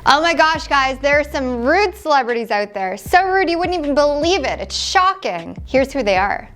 Oh my gosh, guys, there are some rude celebrities out there. So rude you wouldn't even believe it. It's shocking. Here's who they are.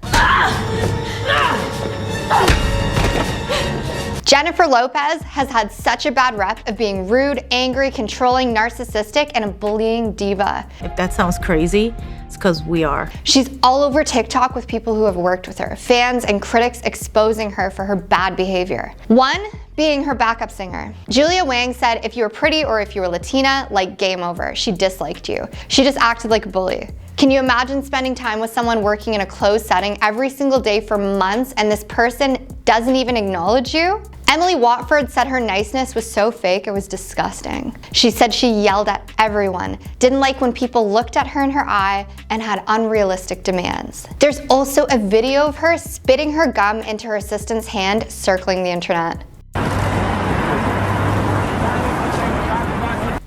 Jennifer Lopez has had such a bad rep of being rude, angry, controlling, narcissistic, and a bullying diva. If that sounds crazy, it's because we are. She's all over TikTok with people who have worked with her, fans and critics exposing her for her bad behavior. One being her backup singer. Julia Wang said if you were pretty or if you were Latina, like game over. She disliked you. She just acted like a bully. Can you imagine spending time with someone working in a closed setting every single day for months and this person doesn't even acknowledge you? Emily Watford said her niceness was so fake it was disgusting. She said she yelled at everyone, didn't like when people looked at her in her eye, and had unrealistic demands. There's also a video of her spitting her gum into her assistant's hand, circling the internet.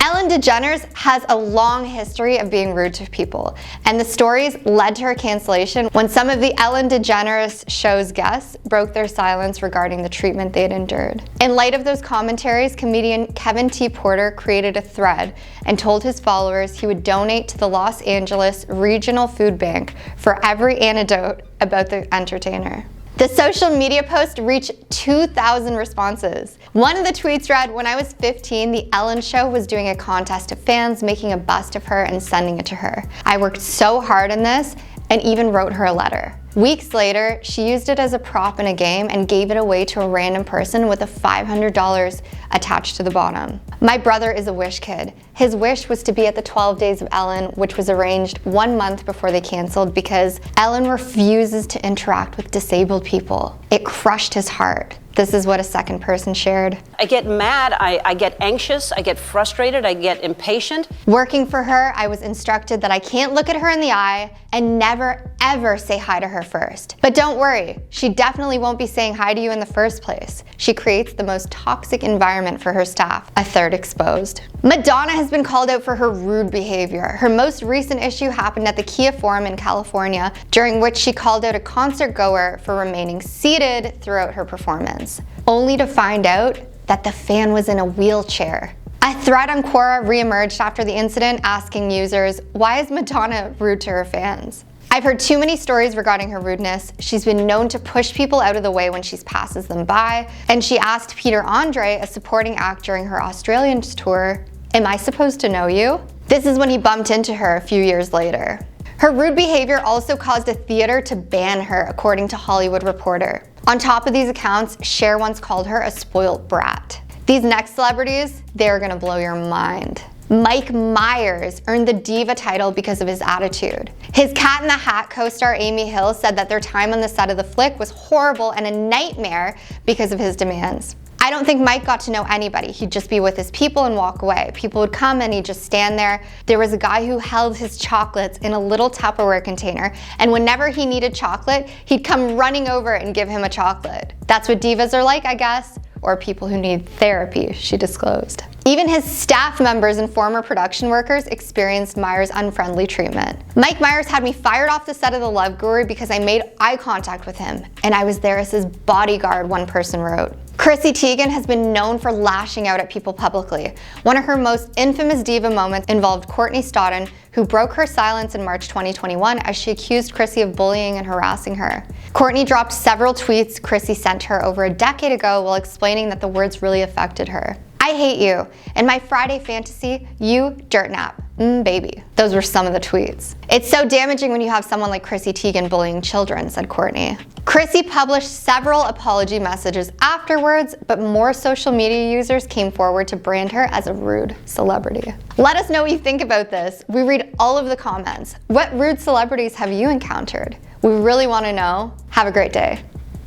Ellen DeGeneres has a long history of being rude to people, and the stories led to her cancellation when some of the Ellen DeGeneres show's guests broke their silence regarding the treatment they'd endured. In light of those commentaries, comedian Kevin T. Porter created a thread and told his followers he would donate to the Los Angeles Regional Food Bank for every anecdote about the entertainer. The social media post reached 2,000 responses. One of the tweets read, "When I was 15, the Ellen Show was doing a contest of fans making a bust of her and sending it to her. I worked so hard on this and even wrote her a letter. Weeks later, she used it as a prop in a game and gave it away to a random person with a $500 attached to the bottom. My brother is a Wish kid. His wish was to be at the 12 Days of Ellen, which was arranged 1 month before they canceled because Ellen refuses to interact with disabled people. It crushed his heart." This is what a second person shared. I get mad, I get anxious, I get frustrated, I get impatient. Working for her, I was instructed that I can't look at her in the eye and never ever say hi to her first. But don't worry, she definitely won't be saying hi to you in the first place. She creates the most toxic environment for her staff. A third exposed. Madonna has been called out for her rude behavior. Her most recent issue happened at the Kia Forum in California, during which she called out a concert goer for remaining seated throughout her performance, only to find out that the fan was in a wheelchair. A thread on Quora reemerged after the incident asking users, why is Madonna rude to her fans? I've heard too many stories regarding her rudeness. She's been known to push people out of the way when she passes them by, and she asked Peter Andre, a supporting act during her Australian tour, "Am I supposed to know you?" This is when he bumped into her a few years later. Her rude behavior also caused a theater to ban her, according to Hollywood Reporter. On top of these accounts, Cher once called her a spoiled brat. These next celebrities, they're gonna blow your mind. Mike Myers earned the diva title because of his attitude. His Cat in the Hat co-star Amy Hill said that their time on the set of the flick was horrible and a nightmare because of his demands. I don't think Mike got to know anybody. He'd just be with his people and walk away. People would come and he'd just stand there. There was a guy who held his chocolates in a little Tupperware container, and whenever he needed chocolate, he'd come running over and give him a chocolate. That's what divas are like, I guess, or people who need therapy, she disclosed. Even his staff members and former production workers experienced Myers' unfriendly treatment. Mike Myers had me fired off the set of The Love Guru because I made eye contact with him, and I was there as his bodyguard, one person wrote. Chrissy Teigen has been known for lashing out at people publicly. One of her most infamous diva moments involved Courtney Stodden, who broke her silence in March 2021 as she accused Chrissy of bullying and harassing her. Courtney dropped several tweets Chrissy sent her over a decade ago while explaining that the words really affected her. "I hate you. In my Friday fantasy, you dirt nap. Baby." Those were some of the tweets. "It's so damaging when you have someone like Chrissy Teigen bullying children," said Courtney. Chrissy published several apology messages afterwards, but more social media users came forward to brand her as a rude celebrity. Let us know what you think about this. We read all of the comments. What rude celebrities have you encountered? We really want to know. Have a great day.